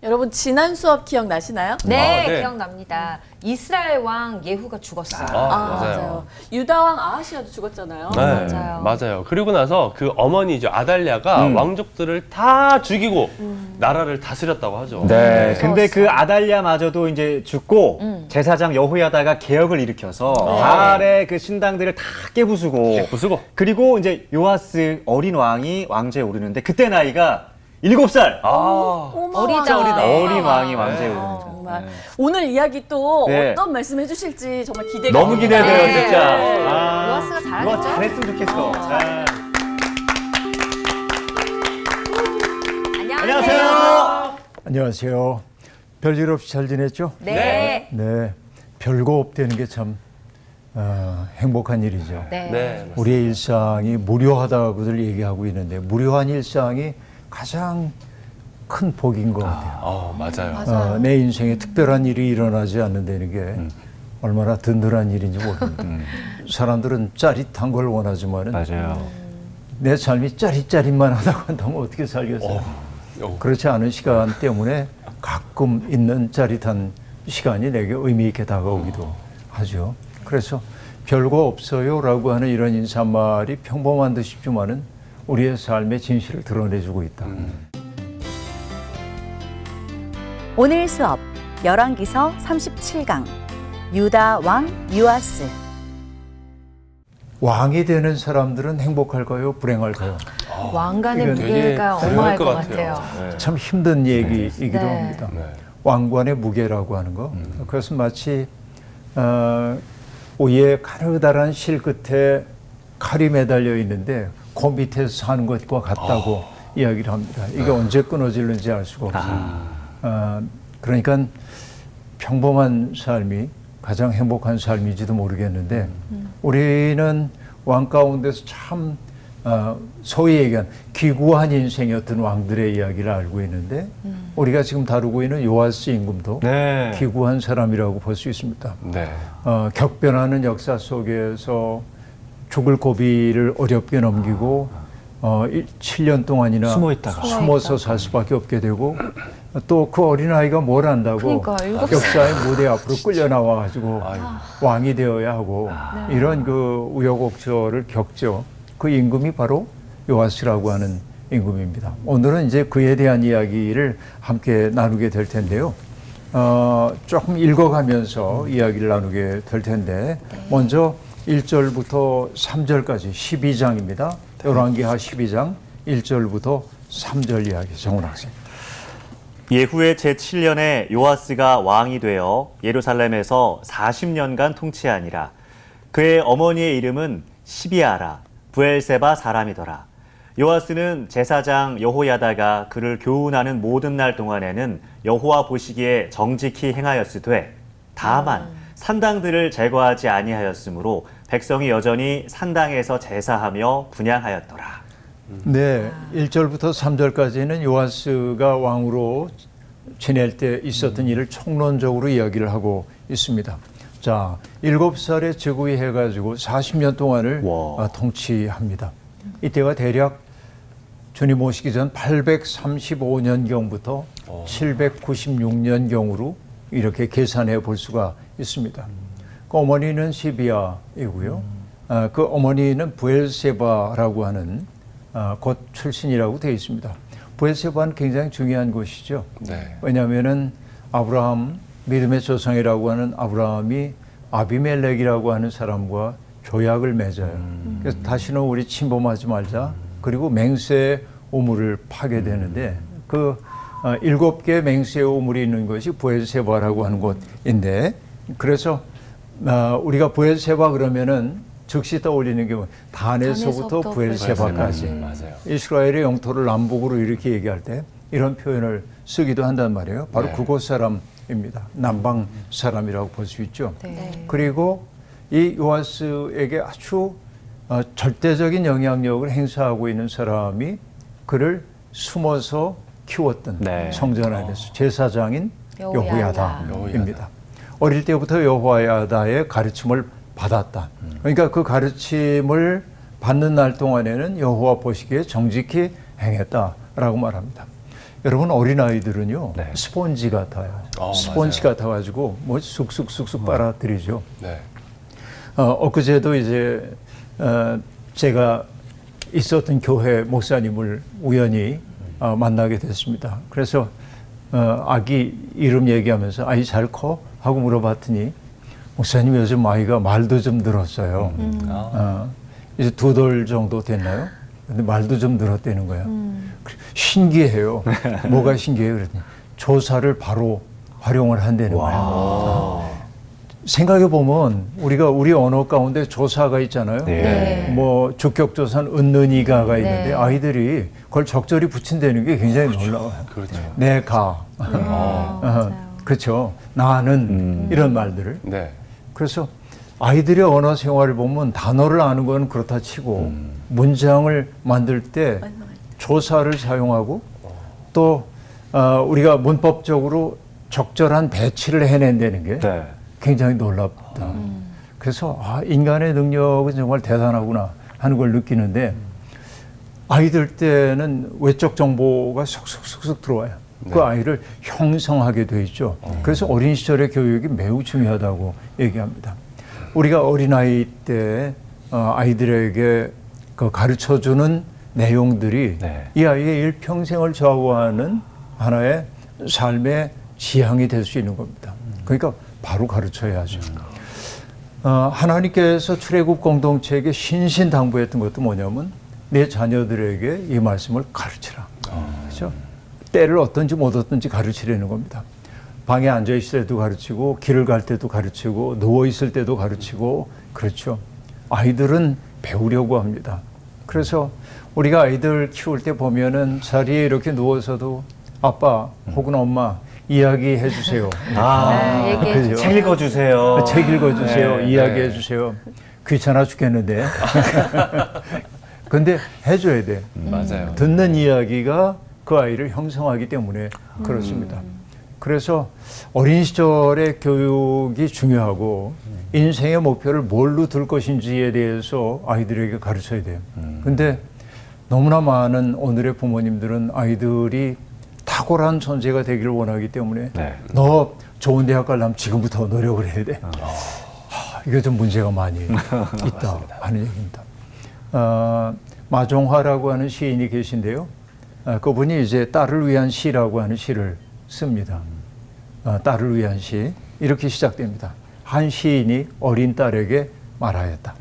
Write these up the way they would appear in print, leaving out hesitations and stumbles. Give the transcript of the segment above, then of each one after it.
여러분 지난 수업 기억나시나요? 네, 네. 기억납니다. 이스라엘 왕 예후가 죽었어요. 맞아요. 유다 왕 아하시아도 죽었잖아요. 네, 맞아요. 맞아요. 그리고 나서 그 어머니죠 아달랴가 왕족들을 다 죽이고 나라를 다스렸다고 하죠. 네, 근데 그 아달랴마저도 이제 죽고 제사장 여호야다가 개혁을 일으켜서 바알의 그 신당들을 다 깨부수고 부수고. 그리고 이제 요아스 어린 왕이 왕제에 오르는데 그때 나이가 7살. 어리다. 어린 왕이 왕제에 오르는 거죠. 정말 오늘 이야기 또 네. 어떤 말씀 해주실지 정말 기대가 너무 됩니다. 기대돼요, 네. 진짜. 요아스가 잘하겠죠? 요아 잘했으면 좋겠어. 자. 안녕하세요. 안녕하세요. 별일 없이 잘 지냈죠? 네. 네. 별거 없다는 게 참 행복한 일이죠. 네. 네. 우리의 일상이 무료하다고들 얘기하고 있는데 무료한 일상이 가장 큰 복인 것 같아요. 맞아요. 내 인생에 특별한 일이 일어나지 않는다는 게 얼마나 든든한 일인지 모릅니다. 사람들은 짜릿한 걸 원하지만은 맞아요. 내 삶이 짜릿짜릿만 하다고 한다면 어떻게 살겠어요? 그렇지 않은 시간 때문에 가끔 있는 짜릿한 시간이 내게 의미 있게 다가오기도 하죠. 그래서 별거 없어요라고 하는 이런 인사말이 평범한 듯 싶지만은 우리의 삶의 진실을 드러내주고 있다. 오늘 수업 열왕기서 37강 유다 왕 요아스. 왕이 되는 사람들은 행복할까요? 불행할까요? 왕관의 이건 무게가 되게 어마할 것 중요할 것 같아요. 네. 참 힘든 얘기이기도 네. 합니다. 네. 왕관의 무게라고 하는 거. 그것은 마치 오이의 가느다란 실 끝에 칼이 매달려 있는데 그 밑에서 사는 것과 같다고 이야기를 합니다. 이게 언제 끊어질는지 알 수가 없어요. 그러니까 평범한 삶이 가장 행복한 삶인지도 모르겠는데 우리는 왕 가운데서 참 소위 얘기한 기구한 인생이었던 왕들의 이야기를 알고 있는데 우리가 지금 다루고 있는 요아스 임금도 네. 기구한 사람이라고 볼 수 있습니다. 네. 격변하는 역사 속에서 죽을 고비를 어렵게 넘기고 7년 동안이나 숨어서 살 수밖에 없게 되고 또 그 어린아이가 뭘 안다고 그러니까, 7살. 역사의 무대 앞으로 끌려 나와가지고 왕이 되어야 하고 이런 그 우여곡절을 겪죠. 그 임금이 바로 요아스라고 하는 임금입니다. 오늘은 이제 그에 대한 이야기를 함께 나누게 될 텐데요. 조금 읽어가면서 이야기를 나누게 될 텐데 먼저 1절부터 3절까지 12장입니다. 열왕기하 12장 1절부터 3절 이야기 정훈 학생. 예후의 제7년에 요아스가 왕이 되어 예루살렘에서 40년간 통치하니라. 그의 어머니의 이름은 시비아라 부엘세바 사람이더라. 요아스는 제사장 여호야다가 그를 교훈하는 모든 날 동안에는 여호와 보시기에 정직히 행하였으되 다만 산당들을 제거하지 아니하였으므로 백성이 여전히 산당에서 제사하며 분향하였더라. 네, 1절부터 3절까지는 요아스가 왕으로 지낼 때 있었던 일을 총론적으로 이야기를 하고 있습니다. 자, 7살에 즉위해가지고 40년 동안을 통치합니다. 이때가 대략 주님 오시기 전 835년경부터 796년경으로 이렇게 계산해 볼 수가 있습니다. 그 어머니는 시비아이고요. 그 어머니는 부엘세바라고 하는 곳 출신이라고 되어 있습니다. 부엘세바는 굉장히 중요한 곳이죠. 네. 왜냐하면은 아브라함 믿음의 조상이라고 하는 아브라함이 아비멜렉이라고 하는 사람과 조약을 맺어요. 그래서 다시는 우리 침범하지 말자. 그리고 맹세의 우물을 파게 되는데 그 7개의 맹세의 우물이 있는 것이 부엘세바라고 하는 곳인데 그래서 우리가 부엘세바 그러면은 즉시 떠올리는 게 단에서부터 부엘세바까지 맞아요. 이스라엘의 영토를 남북으로 이렇게 얘기할 때 이런 표현을 쓰기도 한단 말이에요. 바로 그곳 사람입니다. 남방 사람이라고 볼 수 있죠. 네. 그리고 이 요아스에게 아주 절대적인 영향력을 행사하고 있는 사람이 그를 숨어서 키웠던 성전 안에서 제사장인 여호야다입니다. 어릴 때부터 여호야다의 가르침을 받았다. 그러니까 그 가르침을 받는 날 동안에는 여호와 보시기에 정직히 행했다라고 말합니다. 여러분 어린아이들은요 네. 스폰지 같아요. 스폰지 맞아요. 같아가지고 뭐 쑥쑥쑥쑥 빨아들이죠. 네. 엊그제도 이제 제가 있었던 교회 목사님을 우연히 만나게 됐습니다. 그래서 아기 이름 얘기하면서 아이 잘 커? 하고 물어봤더니 목사님 요즘 아이가 말도 좀 늘었어요. 이제 2돌 정도 됐나요? 근데 말도 좀 늘었다는 거예요. 신기해요. 뭐가 신기해요? 그랬더니 조사를 바로 활용을 한다는 거예요. 생각해 보면 우리가 우리 언어 가운데 조사가 있잖아요. 네. 뭐 주격조사는 은는이가가 있는데 네. 아이들이 그걸 적절히 붙인다는 게 굉장히 놀라워요. 그렇죠. 내가, 맞아요. 그렇죠. 나는 이런 말들을. 네. 그래서 아이들의 언어 생활을 보면 단어를 아는 건 그렇다 치고 문장을 만들 때 조사를 사용하고 또 우리가 문법적으로 적절한 배치를 해낸다는 게 네. 굉장히 놀랍다. 그래서 인간의 능력은 정말 대단하구나 하는 걸 느끼는데 아이들 때는 외적 정보가 쏙쏙쏙쏙 들어와요. 그 아이를 형성하게 돼 있죠. 그래서 어린 시절의 교육이 매우 중요하다고 얘기합니다. 우리가 어린아이 때 아이들에게 그 가르쳐주는 내용들이 네. 이 아이의 일평생을 좌우하는 하나의 삶의 지향이 될 수 있는 겁니다. 그러니까 바로 가르쳐야죠. 하나님께서 출애굽 공동체에게 신신당부했던 것도 뭐냐면 내 자녀들에게 이 말씀을 가르치라. 그렇죠? 때를 어떤지 못 어떤지 가르치려는 겁니다. 방에 앉아 있을 때도 가르치고 길을 갈 때도 가르치고 누워 있을 때도 가르치고 그렇죠. 아이들은 배우려고 합니다. 그래서 우리가 아이들 키울 때 보면은 자리에 이렇게 누워서도 아빠 혹은 엄마 이야기해 주세요. 네, 얘기해 그죠? 책 읽어주세요. 책 읽어주세요. 네, 이야기해 주세요. 귀찮아 죽겠는데. 근데 해줘야 돼. 맞아요. 듣는 이야기가 그 아이를 형성하기 때문에 그렇습니다. 그래서 어린 시절의 교육이 중요하고 인생의 목표를 뭘로 둘 것인지에 대해서 아이들에게 가르쳐야 돼요. 근데 너무나 많은 오늘의 부모님들은 아이들이 탁월한 존재가 되기를 원하기 때문에 네. 너 좋은 대학 가려면 지금부터 노력을 해야 돼. 이게 좀 문제가 많이 있다 하는 얘기입니다. 마종화라고 하는 시인이 계신데요. 그분이 이제 딸을 위한 시라고 하는 시를 씁니다. 딸을 위한 시 이렇게 시작됩니다. 한 시인이 어린 딸에게 말하였다.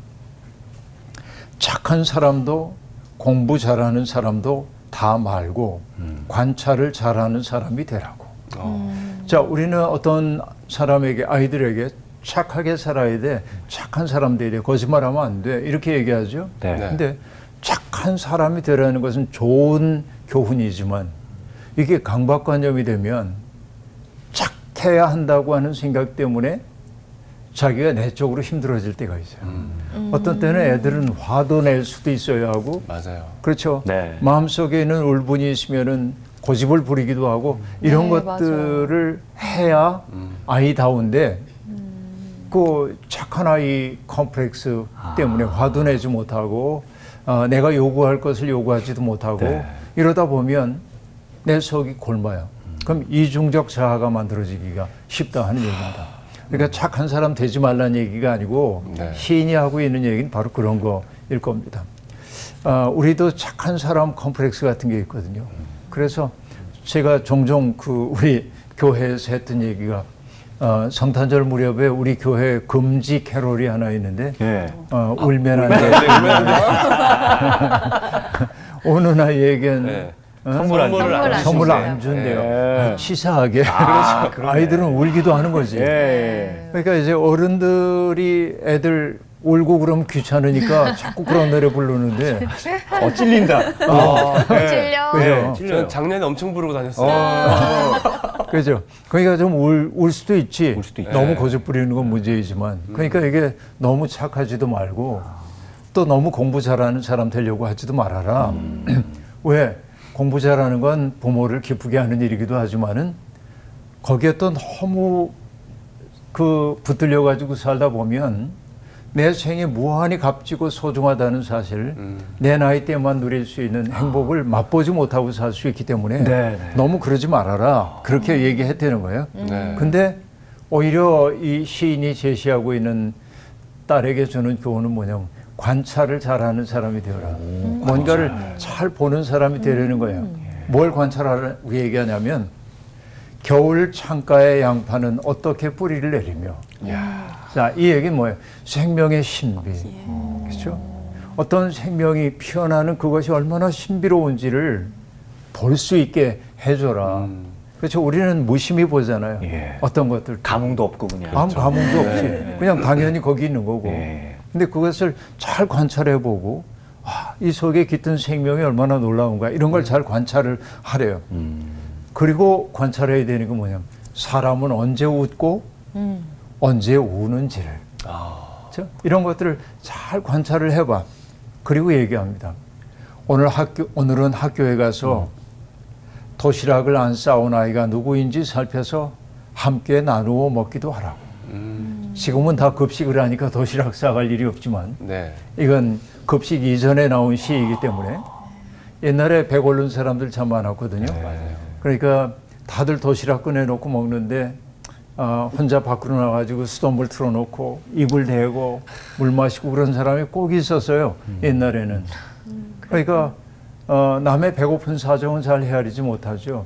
착한 사람도 공부 잘하는 사람도 다 말고 관찰을 잘하는 사람이 되라고. 자, 우리는 어떤 사람에게 아이들에게 착하게 살아야 돼, 착한 사람 돼야 돼, 거짓말하면 안 돼 이렇게 얘기하죠. 네. 근데 착한 사람이 되라는 것은 좋은 교훈이지만 이게 강박관념이 되면 착해야 한다고 하는 생각 때문에 자기가 내적으로 힘들어질 때가 있어요. 어떤 때는 애들은 화도 낼 수도 있어야 하고 맞아요. 그렇죠. 네. 마음속에 있는 울분이 있으면은 고집을 부리기도 하고 이런 네, 것들을 해야 아이다운데 그 착한 아이 컴플렉스 때문에 화도 내지 못하고 내가 요구할 것을 요구하지도 못하고 네. 이러다 보면 내 속이 곪아요. 그럼 이중적 자아가 만들어지기가 쉽다 하는 얘기입니다. 그러니까 착한 사람 되지 말라는 얘기가 아니고 네. 시인이 시인이 하고 있는 얘기는 바로 그런 거일 겁니다. 우리도 착한 사람 컴플렉스 같은 게 있거든요. 그래서 제가 종종 그 우리 교회에서 했던 얘기가 성탄절 무렵에 우리 교회 금지 캐롤이 하나 있는데 네. 울면 안 돼. 오는 아이에겐 네. 선물 안 준대요. 네. 치사하게. 그러네. 아이들은 울기도 하는 거지. 예. 그러니까 이제 어른들이 애들 울고 그러면 귀찮으니까 자꾸 그런 노래 부르는데 찔린다. 찔려. 그죠? 저는 작년에 엄청 부르고 다녔어요. 그죠? 그러니까 좀 울 수도 있지. 울 수도 있죠. 너무 고집 부리는 건 문제이지만. 그러니까 이게 너무 착하지도 말고 또 너무 공부 잘하는 사람 되려고 하지도 말아라. 왜? 공부 잘하는 건 부모를 기쁘게 하는 일이기도 하지만은 거기에 또 너무 붙들려 가지고 살다 보면 내 생이 무한히 값지고 소중하다는 사실, 내 나이 때만 누릴 수 있는 행복을 맛보지 못하고 살 수 있기 때문에 너무 그러지 말아라. 그렇게 얘기했다는 거예요. 네. 근데 오히려 이 시인이 제시하고 있는 딸에게 주는 교훈은 뭐냐면 관찰을 잘하는 사람이 되어라. 뭔가를 잘 보는 사람이 되려는 거예요. 뭘 관찰하라고 얘기하냐면 겨울 창가의 양파는 어떻게 뿌리를 내리며 자, 이 얘기는 뭐예요? 생명의 신비. 그렇죠? 어떤 생명이 피어나는 그것이 얼마나 신비로운지를 볼 수 있게 해줘라. 그렇죠? 우리는 무심히 보잖아요. 어떤 것들. 감흥도 없고 그냥. 아무 감흥도 없이. 그냥 당연히 거기 있는 거고. 근데 그것을 잘 관찰해보고 이 속에 깃든 생명이 얼마나 놀라운가 이런 걸 잘 관찰을 하래요. 그리고 관찰해야 되는 건 뭐냐면 사람은 언제 웃고 언제 우는지를 그렇죠? 이런 것들을 잘 관찰을 해봐. 그리고 얘기합니다. 오늘은 학교에 가서 도시락을 안 싸온 아이가 누구인지 살펴서 함께 나누어 먹기도 하라고. 지금은 다 급식을 하니까 도시락 싸갈 일이 없지만 네. 이건 급식 이전에 나온 시이기 때문에 옛날에 배 고른 사람들 참 많았거든요. 그러니까 다들 도시락 꺼내놓고 먹는데 혼자 밖으로 나가지고 수돗물 틀어놓고 입을 대고 물 마시고 그런 사람이 꼭 있었어요. 옛날에는. 그러니까 남의 배고픈 사정은 잘 헤아리지 못하죠.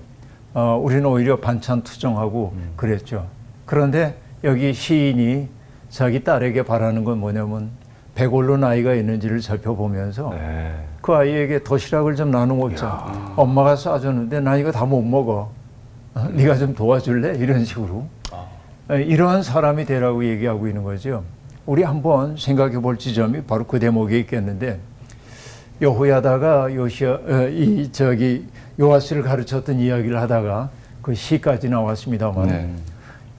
우리는 오히려 반찬 투정하고 그랬죠. 그런데 여기 시인이 자기 딸에게 바라는 건 뭐냐면 배고른 아이가 있는지를 살펴보면서 그 아이에게 도시락을 좀 나눠 먹자. 엄마가 싸줬는데 나 이거 다 못 먹어. 네가 좀 도와줄래? 이런 식으로. 이러한 사람이 되라고 얘기하고 있는 거죠. 우리 한번 생각해 볼 지점이 바로 그 대목에 있겠는데 여호야다가 요아스를 가르쳤던 이야기를 하다가 그 시까지 나왔습니다만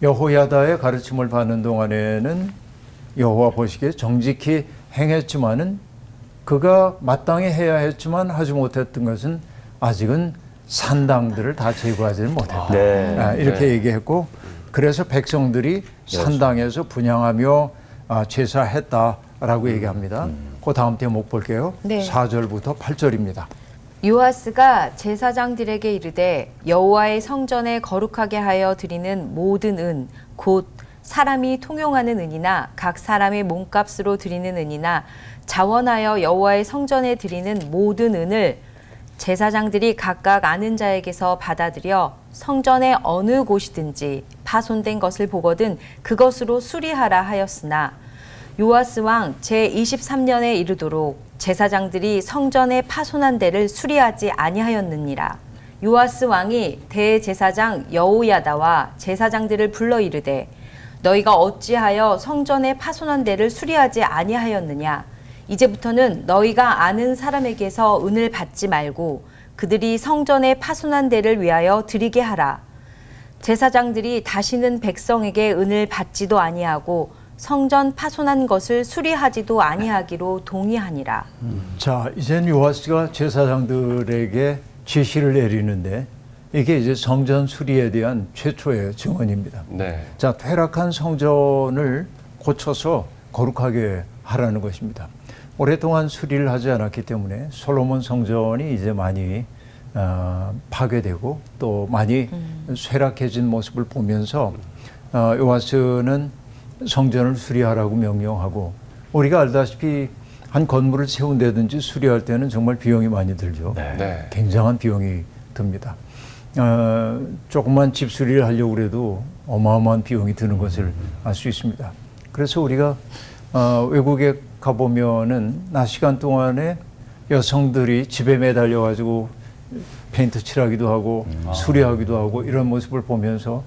여호야다의 가르침을 받는 동안에는 여호와 보시기에 정직히 행했지만은 그가 마땅히 해야 했지만 하지 못했던 것은 아직은 산당들을 다 제거하지는 못했다. 이렇게 얘기했고 그래서 백성들이 산당에서 분향하며 제사했다라고 얘기합니다. 그 다음 대목 볼게요. 4절부터 8절입니다. 요아스가 제사장들에게 이르되 여호와의 성전에 거룩하게 하여 드리는 모든 은 곧 사람이 통용하는 은이나 각 사람의 몸값으로 드리는 은이나 자원하여 여호와의 성전에 드리는 모든 은을 제사장들이 각각 아는 자에게서 받아들여 성전의 어느 곳이든지 파손된 것을 보거든 그것으로 수리하라 하였으나 요아스 왕 제23년에 이르도록 제사장들이 성전의 파손한 데를 수리하지 아니하였느니라. 요아스 왕이 대제사장 여호야다와 제사장들을 불러 이르되 너희가 어찌하여 성전의 파손한 데를 수리하지 아니하였느냐. 이제부터는 너희가 아는 사람에게서 은을 받지 말고 그들이 성전의 파손한 데를 위하여 드리게 하라. 제사장들이 다시는 백성에게 은을 받지도 아니하고 성전 파손한 것을 수리하지도 아니하기로 동의하니라. 자, 이젠 요아스가 제사장들에게 지시를 내리는데 이게 이제 성전 수리에 대한 최초의 증언입니다. 자, 퇴락한 성전을 고쳐서 거룩하게 하라는 것입니다. 오랫동안 수리를 하지 않았기 때문에 솔로몬 성전이 이제 많이 파괴되고 또 많이 쇠락해진 모습을 보면서 요아스는 성전을 수리하라고 명령하고 우리가 알다시피 한 건물을 세운다든지 수리할 때는 정말 비용이 많이 들죠. 굉장한 비용이 듭니다. 조그만 집 수리를 하려고 해도 어마어마한 비용이 드는 것을 알 수 있습니다. 그래서 우리가 외국에 가보면은 낮 시간 동안에 여성들이 집에 매달려 가지고 페인트 칠하기도 하고 수리하기도 하고 이런 모습을 보면서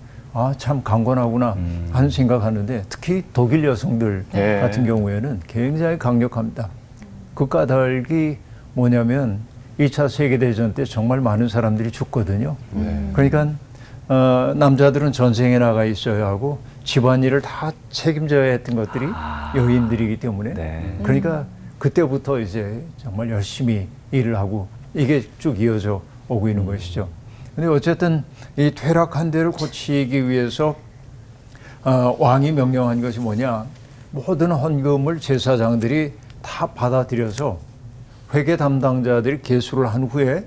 참 강건하구나 하는 생각하는데 특히 독일 여성들 같은 경우에는 굉장히 강력합니다. 그 까닭이 뭐냐면 2차 세계대전 때 정말 많은 사람들이 죽거든요. 그러니까 남자들은 전쟁에 나가 있어야 하고 집안일을 다 책임져야 했던 것들이 여인들이기 때문에 그러니까 그때부터 이제 정말 열심히 일을 하고 이게 쭉 이어져 오고 있는 것이죠. 근데 어쨌든 이 퇴락한 데를 고치기 위해서 왕이 명령한 것이 뭐냐? 모든 헌금을 제사장들이 다 받아들여서 회계 담당자들이 계수를 한 후에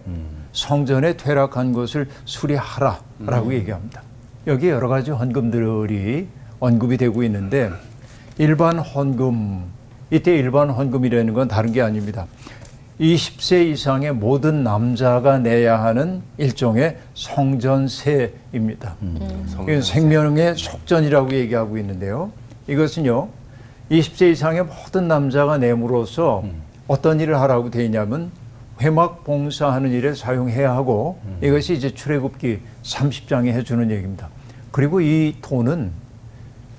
성전에 퇴락한 것을 수리하라라고 얘기합니다. 여기 여러 가지 헌금들이 언급이 되고 있는데 일반 헌금, 이때 일반 헌금이라는 건 다른 게 아닙니다. 20세 이상의 모든 남자가 내야 하는 일종의 성전세입니다. 이건 생명의 속전이라고 얘기하고 있는데요. 이것은요, 20세 이상의 모든 남자가 내므로써 어떤 일을 하라고 되어 있냐면 회막 봉사하는 일에 사용해야 하고 이것이 이제 출애굽기 30장에 해주는 얘기입니다. 그리고 이 돈은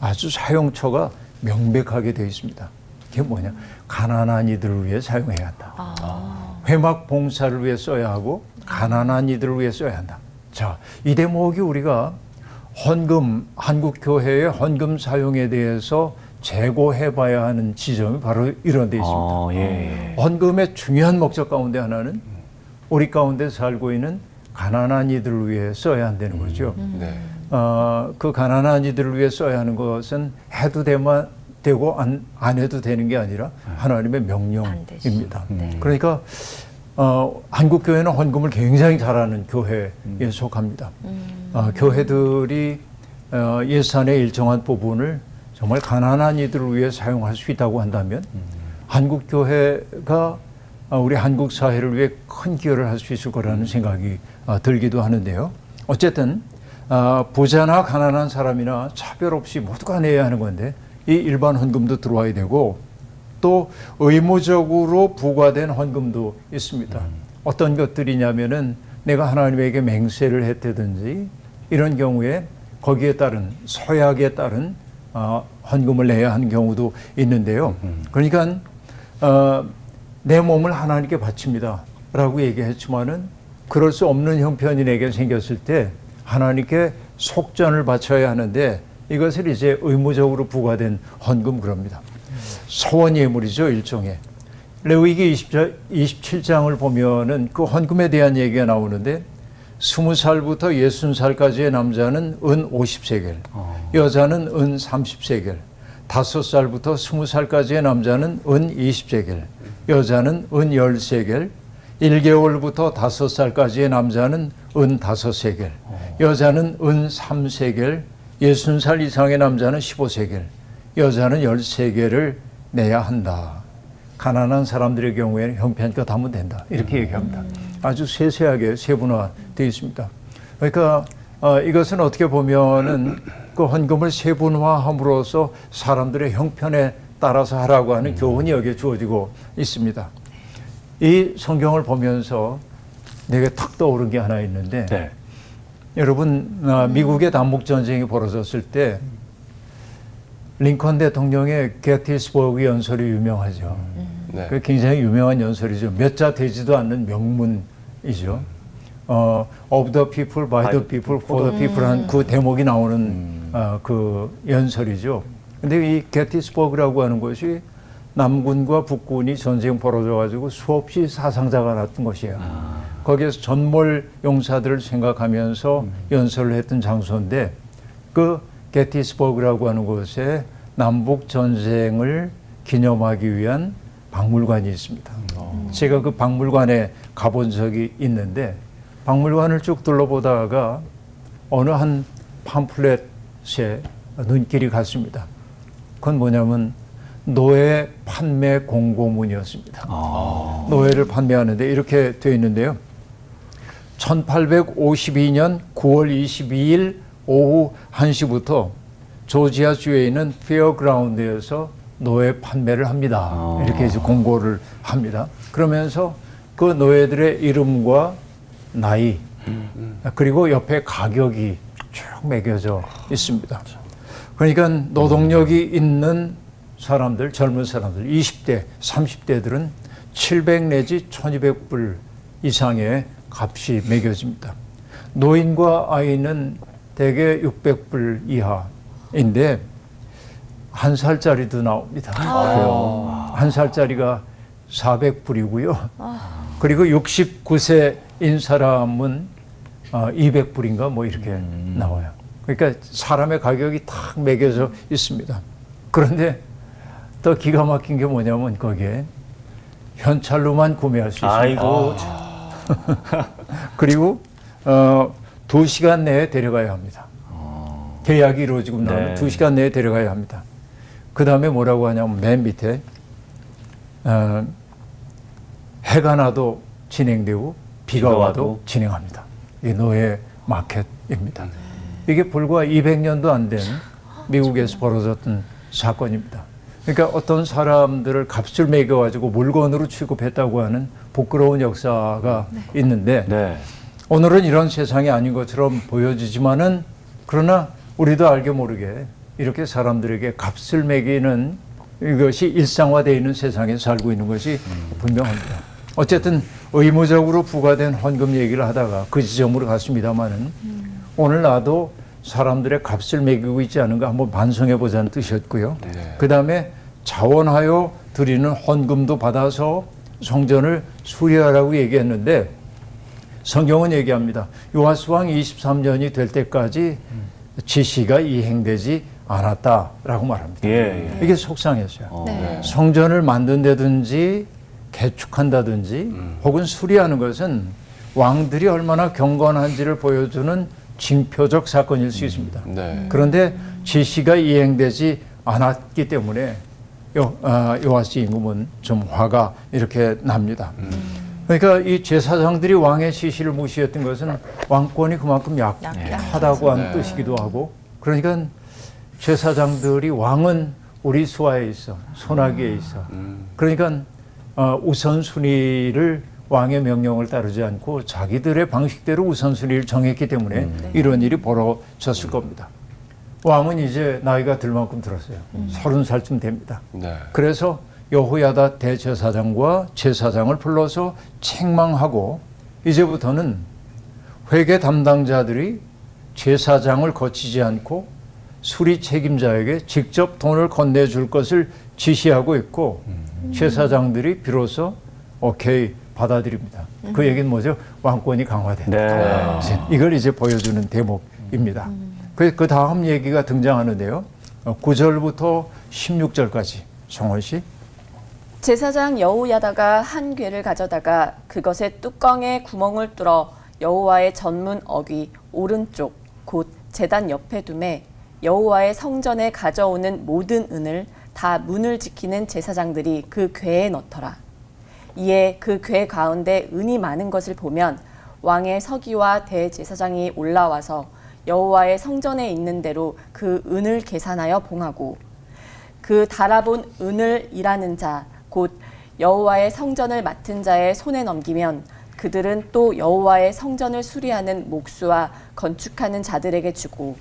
아주 사용처가 명백하게 되어 있습니다. 그게 뭐냐? 가난한 이들을 위해 사용해야 한다. 회막 봉사를 위해 써야 하고 가난한 이들을 위해 써야 한다. 자, 이 대목이 우리가 헌금, 한국교회의 헌금 사용에 대해서 재고해봐야 하는 지점이 바로 이런 데 있습니다. 예. 헌금의 중요한 목적 가운데 하나는 우리 가운데 살고 있는 가난한 이들을 위해 써야 한다는 거죠. 네. 그 가난한 이들을 위해 써야 하는 것은 해도 되고 안 해도 되는 게 아니라 하나님의 명령입니다. 그러니까 한국교회는 헌금을 굉장히 잘하는 교회에 속합니다. 교회들이 예산의 일정한 부분을 정말 가난한 이들을 위해 사용할 수 있다고 한다면 한국교회가 우리 한국 사회를 위해 큰 기여를 할 수 있을 거라는 생각이 들기도 하는데요. 어쨌든 부자나 가난한 사람이나 차별 없이 모두가 내야 하는 건데 이 일반 헌금도 들어와야 되고 또 의무적으로 부과된 헌금도 있습니다. 어떤 것들이냐면은 내가 하나님에게 맹세를 했다든지 이런 경우에 거기에 따른 서약에 따른 헌금을 내야 하는 경우도 있는데요. 그러니까 내 몸을 하나님께 바칩니다 라고 얘기했지만은 그럴 수 없는 형편이 내게 생겼을 때 하나님께 속전을 바쳐야 하는데 이것을 이제 의무적으로 부과된 헌금 그럽니다. 서원 예물이죠, 일종의. 레위기 27장을 보면은 그 헌금에 대한 얘기가 나오는데 20살부터 60살까지의 남자는 은 50세겔, 여자는 은 30세겔, 5살부터 20살까지의 남자는 은 20세겔, 여자는 은 10세겔, 1개월부터 5살까지의 남자는 은 5세겔, 여자는 은 3세겔, 60살 이상의 남자는 15세겔, 여자는 10세겔을 내야 한다. 가난한 사람들의 경우에는 형편껏 하면 된다. 이렇게 얘기합니다. 아주 세세하게 세분화되어 있습니다. 그러니까 이것은 어떻게 보면은 그 헌금을 세분화함으로써 사람들의 형편에 따라서 하라고 하는 교훈이 여기에 주어지고 있습니다. 이 성경을 보면서 내게 탁 떠오른 게 하나 있는데 네. 여러분 미국의 단목전쟁이 벌어졌을 때 링컨 대통령의 게티스버그 연설이 유명하죠. 네. 그 굉장히 유명한 연설이죠. 몇 자 되지도 않는 명문이죠. Of the people, by the people, for the people 한 그 대목이 나오는 그 연설이죠. 근데 이 게티스버그라고 하는 것이 남군과 북군이 전쟁 벌어져가지고 수없이 사상자가 났던 것이에요. 거기에서 전몰 용사들을 생각하면서 연설을 했던 장소인데 그 게티스버그라고 하는 곳에 남북 전쟁을 기념하기 위한 박물관이 있습니다. 제가 그 박물관에 가본 적이 있는데 박물관을 쭉 둘러보다가 어느 한 팜플렛에 눈길이 갔습니다. 그건 뭐냐면 노예 판매 공고문이었습니다. 노예를 판매하는데 이렇게 되어 있는데요. 1852년 9월 22일 오후 1시부터 조지아주에 있는 페어그라운드에서 노예 판매를 합니다. 이렇게 이제 공고를 합니다. 그러면서 그 노예들의 이름과 나이 그리고 옆에 가격이 쭉 매겨져 있습니다. 그러니까 노동력이 있는 사람들, 젊은 사람들, 20대, 30대들은 700 내지 1200불 이상의 값이 매겨집니다. 노인과 아이는 대개 600불 이하인데 한 살짜리도 나옵니다. 그래요. 한 살짜리가 400불이고요. 그리고 69세인 사람은 200불인가 뭐 이렇게 나와요. 그러니까 사람의 가격이 탁 매겨져 있습니다. 그런데 더 기가 막힌 게 뭐냐면 거기에 현찰로만 구매할 수 있습니다. 아이고. 그리고 2시간 내에 데려가야 합니다. 계약이 이루어지고 나면 네. 2시간 내에 데려가야 합니다. 그 다음에 뭐라고 하냐면 맨 밑에 해가 나도 진행되고 비가 와도 진행합니다. 이게 노예 마켓입니다. 이게 불과 200년도 안 된 미국에서 벌어졌던 사건입니다. 그러니까 어떤 사람들을 값을 매겨가지고 물건으로 취급했다고 하는 부끄러운 역사가 있는데 네. 오늘은 이런 세상이 아닌 것처럼 보여지지만은 그러나 우리도 알게 모르게 이렇게 사람들에게 값을 매기는 이것이 일상화되어 있는 세상에 살고 있는 것이 분명합니다. 어쨌든 의무적으로 부과된 헌금 얘기를 하다가 그 지점으로 갔습니다마는 오늘 나도 사람들의 값을 매기고 있지 않은가 한번 반성해 보자는 뜻이었고요. 그 다음에 자원하여 드리는 헌금도 받아서 성전을 수리하라고 얘기했는데 성경은 얘기합니다. 요하스 왕 23년이 될 때까지 지시가 이행되지 않았다라고 말합니다. 예. 이게 속상했어요. 네. 성전을 만든다든지 개축한다든지 혹은 수리하는 것은 왕들이 얼마나 경건한지를 보여주는 징표적 사건일 수 있습니다. 네. 그런데 지시가 이행되지 않았기 때문에 요하스 임금은 좀 화가 이렇게 납니다. 그러니까 이 제사장들이 왕의 지시를 무시했던 것은 왕권이 그만큼 약하다고 하는 뜻이기도 하고, 그러니까 제사장들이 왕은 우리 수하에 있어, 손아귀에 있어. 그러니까 우선순위를 왕의 명령을 따르지 않고 자기들의 방식대로 우선순위를 정했기 때문에 이런 일이 벌어졌을 겁니다. 왕은 이제 나이가 들 만큼 들었어요. 30살쯤 됩니다. 네. 그래서 여호야다 대제사장과 제사장을 불러서 책망하고 이제부터는 회계 담당자들이 제사장을 거치지 않고 수리 책임자에게 직접 돈을 건네줄 것을 지시하고 있고 제사장들이 비로소 오케이 받아들입니다. 그 얘기는 뭐죠? 왕권이 강화된다. 네. 이걸 이제 보여주는 대목입니다. 그 다음 얘기가 등장하는데요. 9절부터 16절까지 정원 씨. 제사장 여호야다가 한 궤를 가져다가 그것의 뚜껑에 구멍을 뚫어 여호와의 전문 어귀 오른쪽 곧 제단 옆에 두매 여호와의 성전에 가져오는 모든 은을 다 문을 지키는 제사장들이 그 궤에 넣더라. 이에 그 궤 가운데 은이 많은 것을 보면 왕의 서기와 대제사장이 올라와서 여호와의 성전에 있는 대로 그 은을 계산하여 봉하고 그 달아본 은을 일하는 자 곧 여호와의 성전을 맡은 자의 손에 넘기면 그들은 또 여호와의 성전을 수리하는 목수와 건축하는 자들에게 주고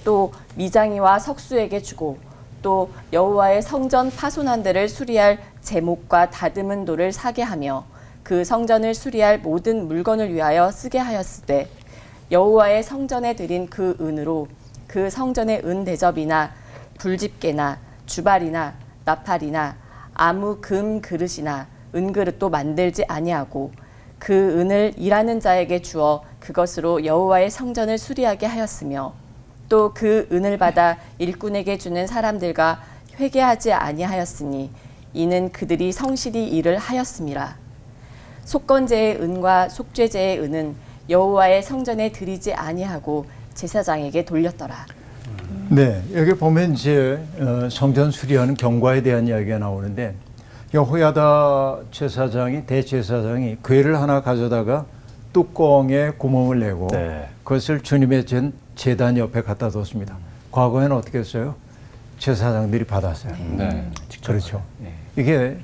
또 미장이와 석수에게 주고 또 여호와의 성전 파손한 데를 수리할 제목과 다듬은 돌을 사게 하며 그 성전을 수리할 모든 물건을 위하여 쓰게 하였으되 여호와의 성전에 드린 그 은으로 그 성전의 은 대접이나 불집게나 주발이나 나팔이나 아무 금 그릇이나 은그릇도 만들지 아니하고 그 은을 일하는 자에게 주어 그것으로 여호와의 성전을 수리하게 하였으며 또 그 은을 받아 일꾼에게 주는 사람들과 회개하지 아니하였으니 이는 그들이 성실히 일을 하였음이라. 속건제의 은과 속죄제의 은은 여호와의 성전에 드리지 아니하고 제사장에게 돌렸더라. 네, 여기 보면 이제 성전 수리하는 경과에 대한 이야기가 나오는데 여호야다 제사장이 대제사장이 궤를 하나 가져다가 뚜껑에 구멍을 내고 그것을 주님의 제단 옆에 갖다 뒀습니다. 과거에는 어떻게 했어요? 제사장들이 받았어요. 네. 그렇죠. 이게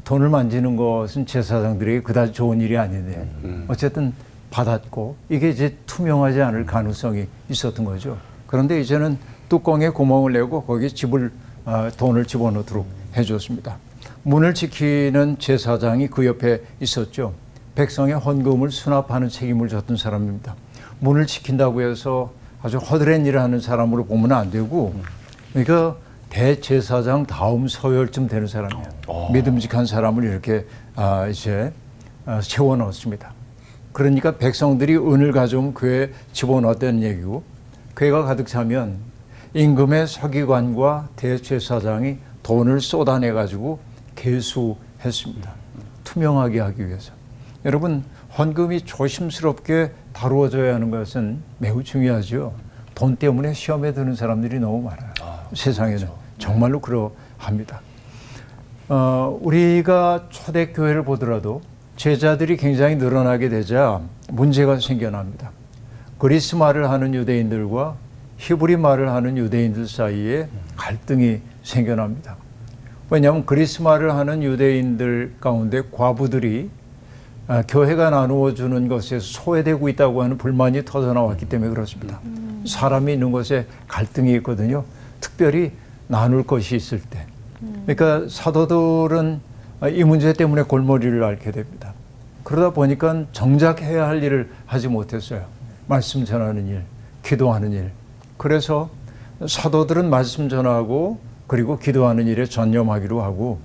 돈을 만지는 것은 제사장들에게 그다지 좋은 일이 아닌데 어쨌든 받았고 이게 이제 투명하지 않을 가능성이 있었던 거죠. 그런데 이제는 뚜껑에 구멍을 내고 거기에 돈을 집어넣도록 해줬습니다. 문을 지키는 제사장이 그 옆에 있었죠. 백성의 헌금을 수납하는 책임을 졌던 사람입니다. 문을 지킨다고 해서 아주 허드렛 일을 하는 사람으로 보면 안 되고, 그러니까 대제사장 다음 서열쯤 되는 사람이에요. 믿음직한 사람을 이렇게 이제 채워 넣었습니다. 그러니까 백성들이 은을 가져오면 궤에 집어넣었다는 얘기고, 궤가 가득 차면 임금의 서기관과 대제사장이 돈을 쏟아내 가지고 개수했습니다. 투명하게 하기 위해서. 여러분, 헌금이 조심스럽게 다루어져야 하는 것은 매우 중요하죠. 돈 때문에 시험에 드는 사람들이 너무 많아요. 세상에는 그렇죠. 정말로 그러합니다. 우리가 초대교회를 보더라도 제자들이 굉장히 늘어나게 되자 문제가 생겨납니다. 그리스 말을 하는 유대인들과 히브리 말을 하는 유대인들 사이에 갈등이 생겨납니다. 왜냐하면 그리스 말을 하는 유대인들 가운데 과부들이 교회가 나누어 주는 것에 소외되고 있다고 하는 불만이 터져나왔기 때문에 그렇습니다. 사람이 있는 곳에 갈등이 있거든요. 특별히 나눌 것이 있을 때. 그러니까 사도들은 이 문제 때문에 골머리를 앓게 됩니다. 그러다 보니까 정작 해야 할 일을 하지 못했어요. 말씀 전하는 일, 기도하는 일. 그래서 사도들은 말씀 전하고 그리고 기도하는 일에 전념하기로 하고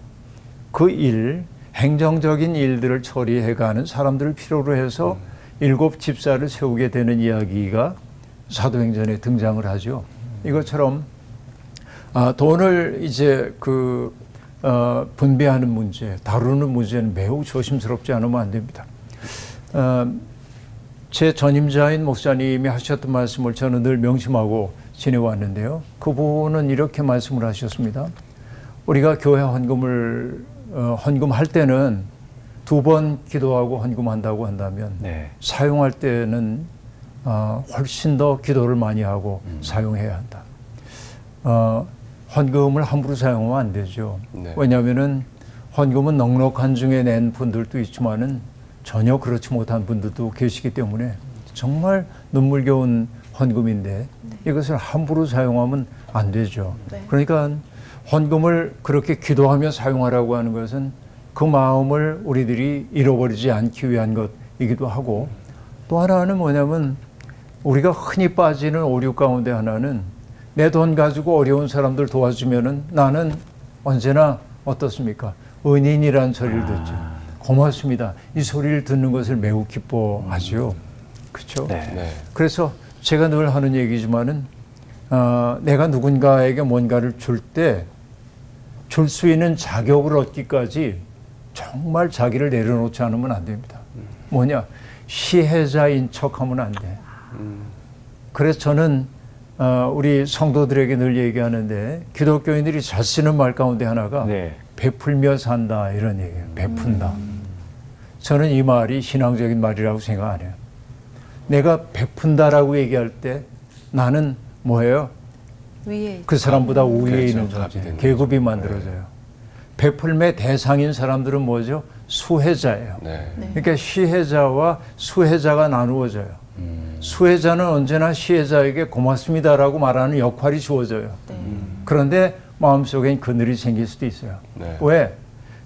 그 일, 행정적인 일들을 처리해가는 사람들을 필요로 해서 7 집사를 세우게 되는 이야기가 사도행전에 등장을 하죠. 이것처럼 돈을 이제 분배하는 문제, 다루는 문제는 매우 조심스럽지 않으면 안 됩니다. 제 전임자인 목사님이 하셨던 말씀을 저는 늘 명심하고 지내왔는데요. 그분은 이렇게 말씀을 하셨습니다. 우리가 교회 헌금할 때는 2번 기도하고 헌금한다고 한다면 사용할 때는 훨씬 더 기도를 많이 하고 사용해야 한다. 헌금을 함부로 사용하면 안 되죠. 왜냐하면은 헌금은 넉넉한 중에 낸 분들도 있지만은 전혀 그렇지 못한 분들도 계시기 때문에 정말 눈물겨운 헌금인데 이것을 함부로 사용하면 안 되죠. 그러니까 헌금을 그렇게 기도하며 사용하라고 하는 것은 그 마음을 우리들이 잃어버리지 않기 위한 것이기도 하고 또 하나는 뭐냐면 우리가 흔히 빠지는 오류 가운데 하나는 내 돈 가지고 어려운 사람들 도와주면은 나는 언제나 어떻습니까? 은인이라는 소리를 듣죠. 고맙습니다. 이 소리를 듣는 것을 매우 기뻐하죠. 그렇죠? 그래서 제가 늘 하는 얘기지만은 내가 누군가에게 뭔가를 줄 때 줄 수 있는 자격을 얻기까지 정말 자기를 내려놓지 않으면 안 됩니다. 뭐냐? 시혜자인 척하면 안 돼. 그래서 저는 우리 성도들에게 늘 얘기하는데 기독교인들이 잘 쓰는 말 가운데 하나가 베풀며 산다 이런 얘기예요. 베푼다. 저는 이 말이 신앙적인 말이라고 생각 안 해요. 내가 베푼다라고 얘기할 때 나는 뭐예요? 위에 그 사람보다 우위에 있는 존재, 계급이 만들어져요. 베풀매 대상인 사람들은 뭐죠? 수혜자예요. 그러니까 시혜자와 수혜자가 나누어져요. 수혜자는 언제나 시혜자에게 고맙습니다라고 말하는 역할이 주어져요. 그런데 마음속엔 그늘이 생길 수도 있어요. 왜?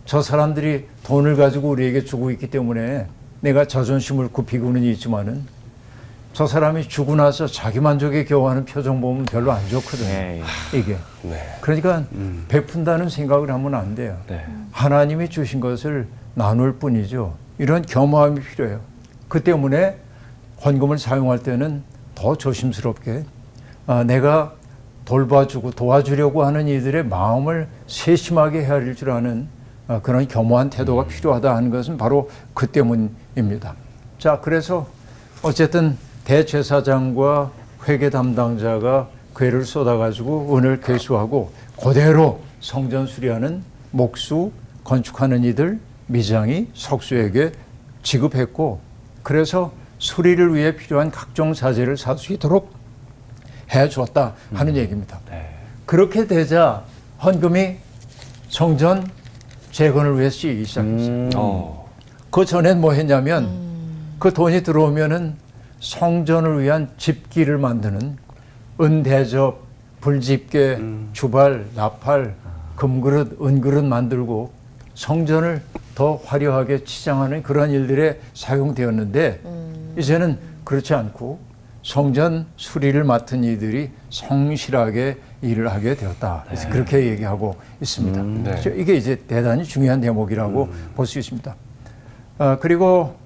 저 사람들이 돈을 가지고 우리에게 주고 있기 때문에 내가 자존심을 굽히고는 있지만은 저 사람이 주고 나서 자기 만족에 겨워하는 표정 보면 별로 안 좋거든요. 이게. 그러니까 베푼다는 생각을 하면 안 돼요. 하나님이 주신 것을 나눌 뿐이죠. 이런 겸허함이 필요해요. 그 때문에 헌금을 사용할 때는 더 조심스럽게 내가 돌봐주고 도와주려고 하는 이들의 마음을 세심하게 헤아릴 줄 아는 그런 겸허한 태도가 필요하다 하는 것은 바로 그 때문입니다. 자, 그래서 어쨌든 대제사장과 회계 담당자가 괴를 쏟아가지고 은을 개수하고 그대로 성전 수리하는 목수, 건축하는 이들, 미장이 석수에게 지급했고 그래서 수리를 위해 필요한 각종 자재를 살 수 있도록 해주었다 하는 얘기입니다. 그렇게 되자 헌금이 성전 재건을 위해 쓰이기 시작했어요. 그 전엔 뭐 했냐면 그 돈이 들어오면은 성전을 위한 집기를 만드는 은대접, 불집게, 주발, 나팔, 금그릇, 은그릇 만들고 성전을 더 화려하게 치장하는 그런 일들에 사용되었는데 이제는 그렇지 않고 성전 수리를 맡은 이들이 성실하게 일을 하게 되었다. 그래서 그렇게 얘기하고 있습니다. 이게 이제 대단히 중요한 대목이라고 볼 수 있습니다. 그리고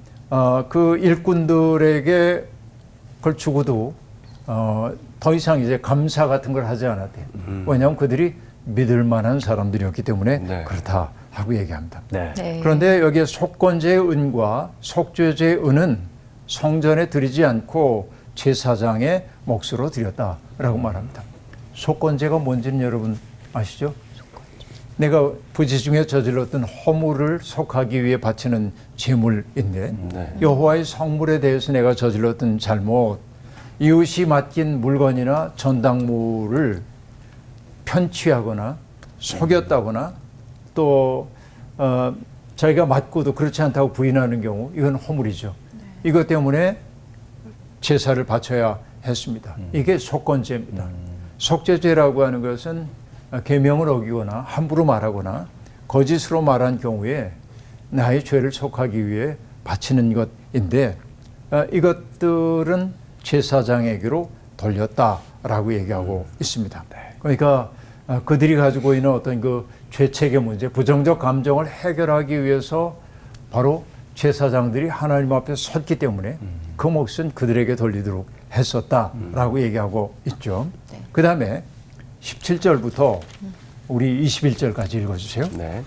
그 일꾼들에게 그걸 주고도 더 이상 이제 감사 같은 걸 하지 않았대요. 왜냐하면 그들이 믿을 만한 사람들이었기 때문에 네. 그렇다 하고 얘기합니다. 네. 네. 그런데 여기에 속건제의 은과 속죄제의 은은 성전에 드리지 않고 제사장의 몫으로 드렸다라고 말합니다. 속건제가 뭔지는 여러분 아시죠? 내가 부지 중에 저질렀던 허물을 속하기 위해 바치는 제물인데 네. 여호와의 성물에 대해서 내가 저질렀던 잘못, 이웃이 맡긴 물건이나 전당물을 편취하거나 속였다거나 또 자기가 맡고도 그렇지 않다고 부인하는 경우, 이건 허물이죠. 이것 때문에 제사를 바쳐야 했습니다. 이게 속건제입니다. 속죄죄라고 하는 것은 계명을 어기거나 함부로 말하거나 거짓으로 말한 경우에 나의 죄를 속하기 위해 바치는 것인데, 이것들은 제사장에게로 돌렸다라고 얘기하고 있습니다. 그러니까 그들이 가지고 있는 어떤 그 죄책의 문제, 부정적 감정을 해결하기 위해서 바로 제사장들이 하나님 앞에 섰기 때문에 그 몫은 그들에게 돌리도록 했었다라고 얘기하고 있죠. 그 다음에 17절부터 우리 21절까지 읽어주세요. 네.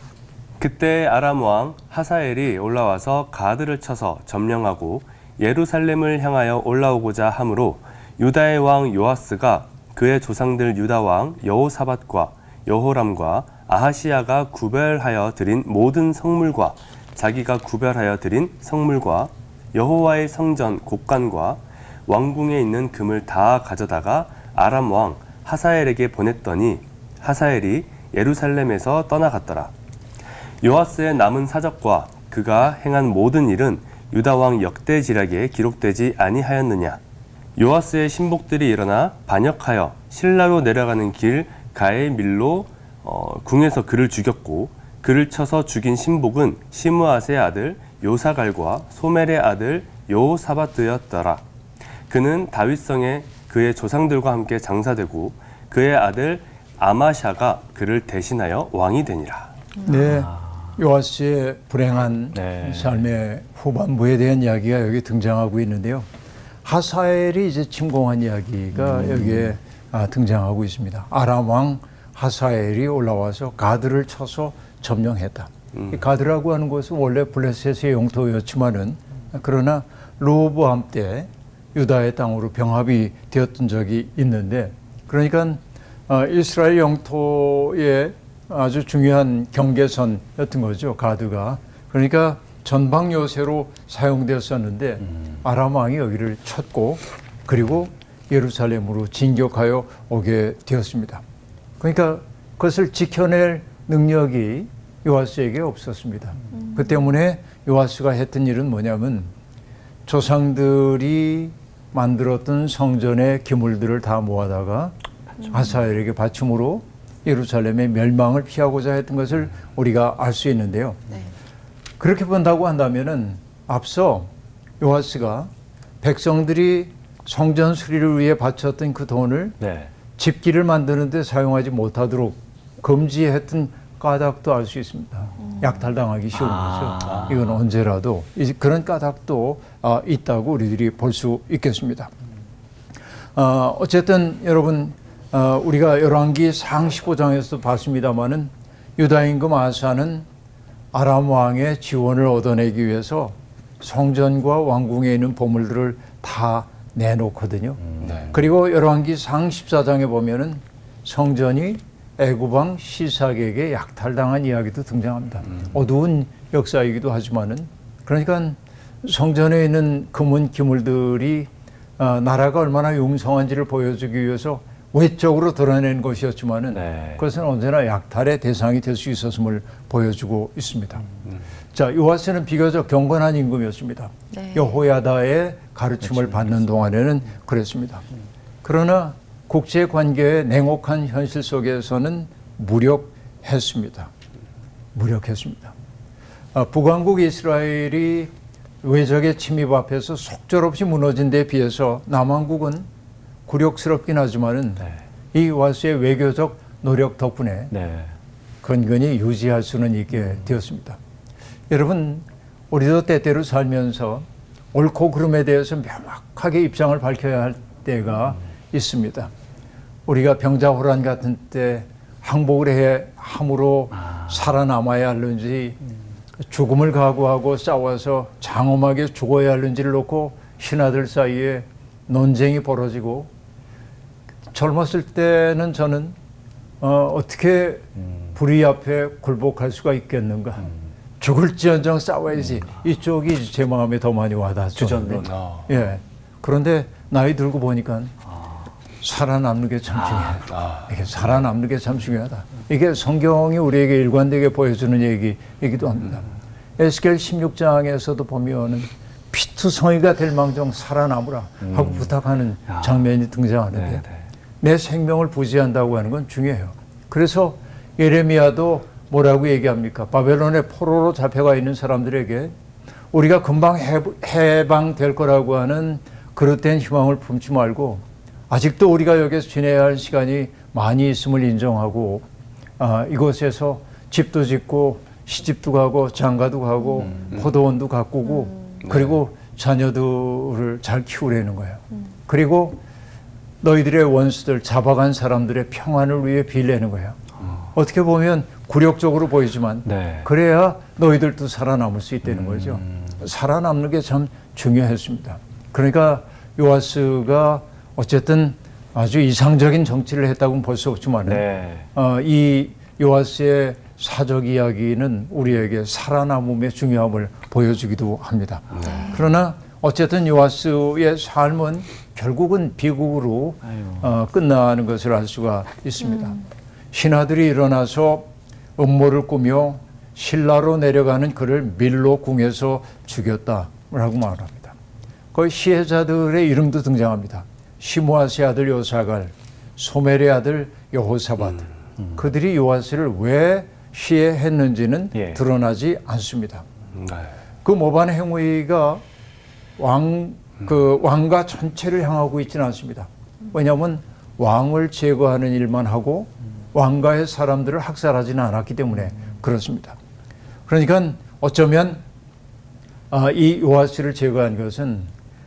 그때 아람 왕 하사엘이 올라와서 가드를 쳐서 점령하고 예루살렘을 향하여 올라오고자 하므로 유다의 왕 요아스가 그의 조상들 유다 왕 여호사밧과 여호람과 아하시야가 구별하여 드린 모든 성물과 자기가 구별하여 드린 성물과 여호와의 성전 곡간과 왕궁에 있는 금을 다 가져다가 아람 왕 하사엘에게 보냈더니 하사엘이 예루살렘에서 떠나갔더라. 요아스의 남은 사적과 그가 행한 모든 일은 유다 왕 역대지략에 기록되지 아니하였느냐. 요아스의 신복들이 일어나 반역하여 실라로 내려가는 길 가의 밀로 궁에서 그를 죽였고, 그를 쳐서 죽인 신복은 시므앗의 아들 요사갈과 소멜의 아들 여호사밧이었더라. 그는 다윗성에 그의 조상들과 함께 장사되고 그의 아들 아마샤가 그를 대신하여 왕이 되니라. 네, 요아스의 불행한 네. 삶의 후반부에 대한 이야기가 여기 등장하고 있는데요. 하사엘이 이제 침공한 이야기가 여기에 등장하고 있습니다. 아람 왕 하사엘이 올라와서 가드를 쳐서 점령했다. 이 가드라고 하는 것은 원래 블레셋의 영토였지만은, 그러나 로보암 때 유다의 땅으로 병합이 되었던 적이 있는데, 그러니까 이스라엘 영토의 아주 중요한 경계선이었던 거죠, 가드가. 그러니까 전방 요새로 사용되었었는데 아람 왕이 여기를 쳤고, 그리고 예루살렘으로 진격하여 오게 되었습니다. 그러니까 그것을 지켜낼 능력이 요아스에게 없었습니다. 그 때문에 요아스가 했던 일은 뭐냐면, 조상들이 만들었던 성전의 기물들을 다 모아다가 하사엘에게 바침으로 예루살렘의 멸망을 피하고자 했던 것을 우리가 알 수 있는데요. 그렇게 본다고 한다면은 앞서 요아스가 백성들이 성전 수리를 위해 바쳤던 그 돈을 네. 집기를 만드는 데 사용하지 못하도록 금지했던 까닭도 알 수 있습니다. 약탈당하기 쉬운 거죠. 이건 언제라도 그런 까닭도 있다고 우리들이 볼 수 있겠습니다. 어쨌든 여러분, 우리가 열왕기 상 15장에서 봤습니다마는 유다 임금 아사는 아람 왕의 지원을 얻어내기 위해서 성전과 왕궁에 있는 보물들을 다 내놓거든요. 네. 그리고 열왕기 상 14장에 보면은 성전이 애굽왕 시삭에게 약탈당한 이야기도 등장합니다. 어두운 역사이기도 하지만은, 그러니까 성전에 있는 금은 기물들이 나라가 얼마나 융성한지를 보여주기 위해서 외적으로 드러낸 것이었지만은 네. 그것은 언제나 약탈의 대상이 될 수 있었음을 보여주고 있습니다. 자, 요아스는 비교적 경건한 임금이었습니다. 네. 여호야다의 가르침을 받는 동안에는 그랬습니다. 그러나 국제 관계의 냉혹한 현실 속에서는 무력했습니다. 무력했습니다. 북왕국 이스라엘이 외적의 침입 앞에서 속절없이 무너진 데 비해서 남왕국은 굴욕스럽긴 하지만은 이 요아스의 외교적 노력 덕분에 네. 건건히 유지할 수는 있게 되었습니다. 여러분, 우리도 때때로 살면서 옳고 그름에 대해서 명확하게 입장을 밝혀야 할 때가 있습니다. 우리가 병자호란 같은 때 항복을 해 함으로 살아남아야 할는지 죽음을 각오하고 싸워서 장엄하게 죽어야 할는지를 놓고 신하들 사이에 논쟁이 벌어지고 젊었을 때는 저는 어떻게 불의 앞에 굴복할 수가 있겠는가. 죽을지언정 싸워야지. 이쪽이 제 마음에 더 많이 와닿았죠. 주전론. 예. 그런데 나이 들고 보니까 살아남는 게 참 중요해요. 이게 살아남는 게 참 중요하다. 이게 성경이 우리에게 일관되게 보여주는 얘기이기도 합니다. 에스겔 16장에서도 보면은 피투성이가 될 망정 살아남으라 하고 부탁하는 장면이 등장하는데 내 생명을 부지한다고 하는 건 중요해요. 그래서 예레미야도 뭐라고 얘기합니까? 바벨론의 포로로 잡혀가 있는 사람들에게 우리가 금방 해방될 거라고 하는 그릇된 희망을 품지 말고 아직도 우리가 여기서 지내야 할 시간이 많이 있음을 인정하고 이곳에서 집도 짓고 시집도 가고 장가도 가고 포도원도 가꾸고 그리고 자녀들을 잘 키우려는 거예요. 그리고 너희들의 원수들 잡아간 사람들의 평안을 위해 빌려는 거예요. 어떻게 보면 굴욕적으로 보이지만 그래야 너희들도 살아남을 수 있다는 거죠. 살아남는 게 참 중요했습니다. 그러니까 요아스가 어쨌든 아주 이상적인 정치를 했다고는 볼 수 없지만 이 요아스의 사적 이야기는 우리에게 살아남음의 중요함을 보여주기도 합니다. 그러나 어쨌든 요아스의 삶은 결국은 비극으로 끝나는 것을 알 수가 있습니다. 신하들이 일어나서 음모를 꾸며 신라로 내려가는 그를 밀로 궁에서 죽였다라고 말합니다. 거의 시혜자들의 이름도 등장합니다. 시므아스의 아들 요사갈, 소멜의 아들 여호사밧. 그들이 요아스를 왜 시해했는지는 드러나지 않습니다. 그 모반 행위가 왕가 전체를 향하고 있지는 않습니다. 왜냐하면 왕을 제거하는 일만 하고 왕가의 사람들을 학살하지는 않았기 때문에 그렇습니다. 그러니까 어쩌면 이 요아스를 제거한 것은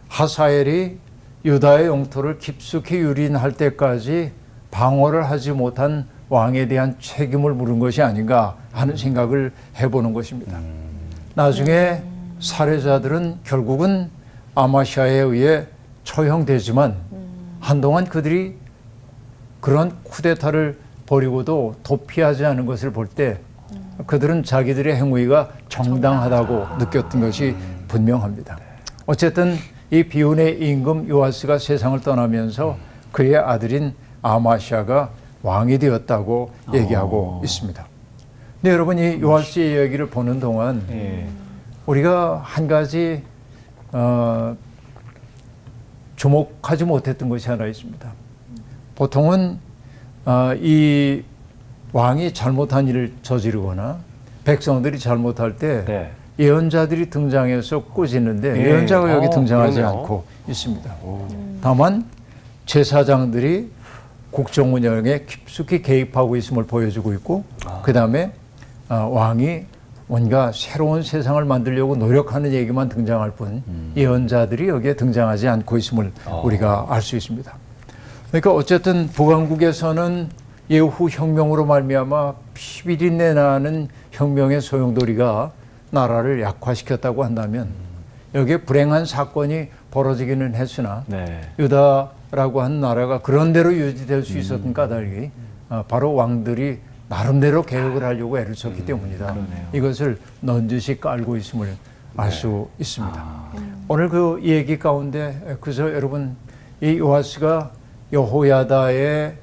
하사엘이 유다의 영토를 깊숙이 유린할 때까지 방어를 하지 못한 왕에 대한 책임을 물은 것이 아닌가 하는 생각을 해보는 것입니다. 나중에 살해자들은 결국은 아마시아에 의해 처형되지만 한동안 그들이 그런 쿠데타를 벌이고도 도피하지 않은 것을 볼 때 그들은 자기들의 행위가 정당하다고 느꼈던 것이 분명합니다. 어쨌든 이 비운의 임금 요아스가 세상을 떠나면서 그의 아들인 아마시아가 왕이 되었다고 얘기하고 있습니다. 근데 여러분 이 요아스의 이야기를 보는 동안 우리가 한 가지 주목하지 못했던 것이 하나 있습니다. 보통은 이 왕이 잘못한 일을 저지르거나 백성들이 잘못할 때 예언자들이 등장해서 꾸짖는데 예언자가 여기 등장하지 않고 있습니다. 다만 제사장들이 국정 운영에 깊숙이 개입하고 있음을 보여주고 있고 그 다음에 왕이 뭔가 새로운 세상을 만들려고 노력하는 얘기만 등장할 뿐 예언자들이 여기에 등장하지 않고 있음을 우리가 알 수 있습니다. 그러니까 어쨌든 북왕국에서는 예후 혁명으로 말미암아 피비린내 나는 혁명의 소용돌이가 나라를 약화시켰다고 한다면 여기에 불행한 사건이 벌어지기는 했으나 유다라고 하는 나라가 그런대로 유지될 수 있었던 까닭이 바로 왕들이 나름대로 개혁을 하려고 애를 썼기 때문이다. 이것을 넌지시 깔고 있음을 알 수 있습니다. 오늘 그 얘기 가운데 그래서 여러분 이 요아스가 여호야다의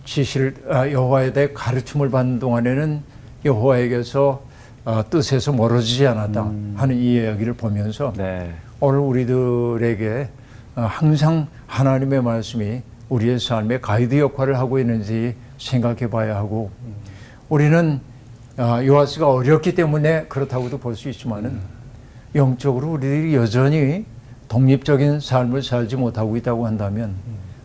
지시를 여호와의 가르침을 받는 동안에는 여호와에게서 뜻에서 멀어지지 않았다 하는 이 이야기를 보면서 오늘 우리들에게 항상 하나님의 말씀이 우리의 삶의 가이드 역할을 하고 있는지 생각해 봐야 하고 우리는 요아스가 어렸기 때문에 그렇다고도 볼 수 있지만은 영적으로 우리들이 여전히 독립적인 삶을 살지 못하고 있다고 한다면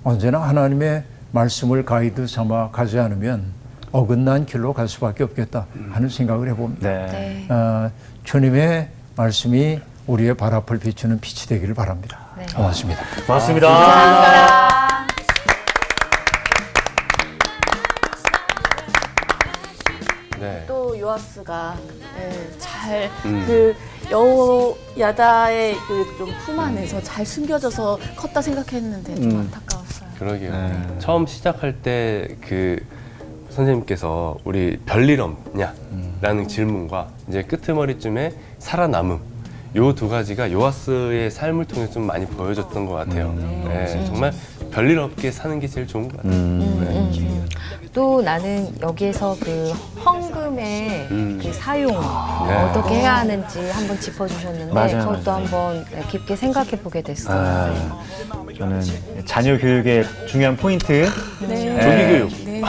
언제나 하나님의 말씀을 가이드 삼아 가지 않으면 어긋난 길로 갈 수밖에 없겠다 하는 생각을 해봅니다. 주님의 말씀이 우리의 발 앞을 비추는 빛이 되기를 바랍니다. 고맙습니다. 고맙습니다. 감사합니다. 네. 또 요아스가 잘 그 여호야다의 그 좀 품 안에서 잘 숨겨져서 컸다 생각했는데 좀 안타까웠어요. 그러게요. 처음 시작할 때 그 선생님께서 우리 별일 없냐? 라는 질문과 이제 끄트머리쯤에 살아남음. 요 두 가지가 요아스의 삶을 통해 좀 많이 보여줬던 것 같아요. 네, 정말 별일 없게 사는 게 제일 좋은 것 같아요. 또 나는 여기에서 그 헌금의 그 사용 네. 어떻게 해야 하는지 한번 짚어주셨는데 맞아요, 그것도 맞아요. 한번 깊게 생각해 보게 됐어요. 아, 저는 자녀 교육의 중요한 포인트 조기 교육. 네.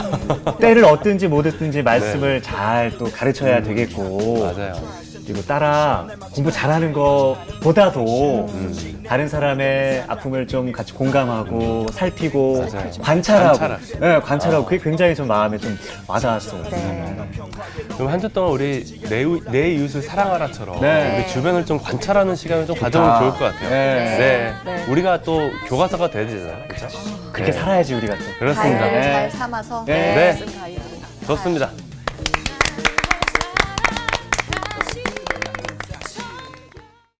때를 얻든지 못 얻든지 말씀을 잘 또 가르쳐야 되겠고 맞아요. 그리고 따라 공부 잘하는 것보다도 다른 사람의 아픔을 좀 같이 공감하고 살피고 맞아요. 관찰하고 관찰하고. 네, 관찰하고 그게 굉장히 좀 마음에 좀 와닿았어요. 네. 그럼 한 주 동안 우리 내 이웃을 사랑하라처럼 네. 우리 주변을 좀 관찰하는 시간을 좀 가져보면 좋을 것 같아요. 네. 네. 우리가 또 교과서가 돼야 되잖아요. 그렇죠? 그렇게 살아야지 우리가 또. 그렇습니다. 가이드를 네. 잘 삼아서 네. 쓴 가이드. 좋습니다.